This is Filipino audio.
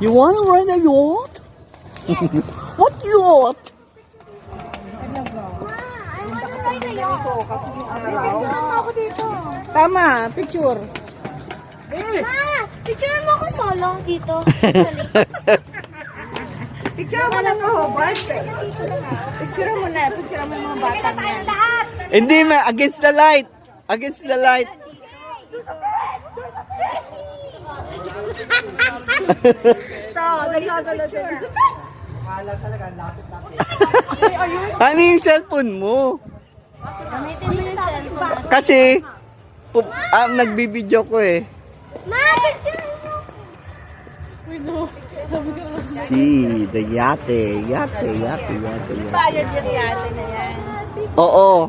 You wanna ride a yacht? What yacht? Ako dito. Tama, picture. Ma, picture mo ako solo dito. Picture mo na nga, Hobart. Picture mo na. Picture mo mga bata niya. Hindi ma, against the light. Against the light. So, nagkagalo din. Ano yung cellphone mo? Gamitin mo yung cellphone. Kasi, nagbibideo ko eh. Ma, picture mo. See, the yate. Bayad yung yate na yan. Oo.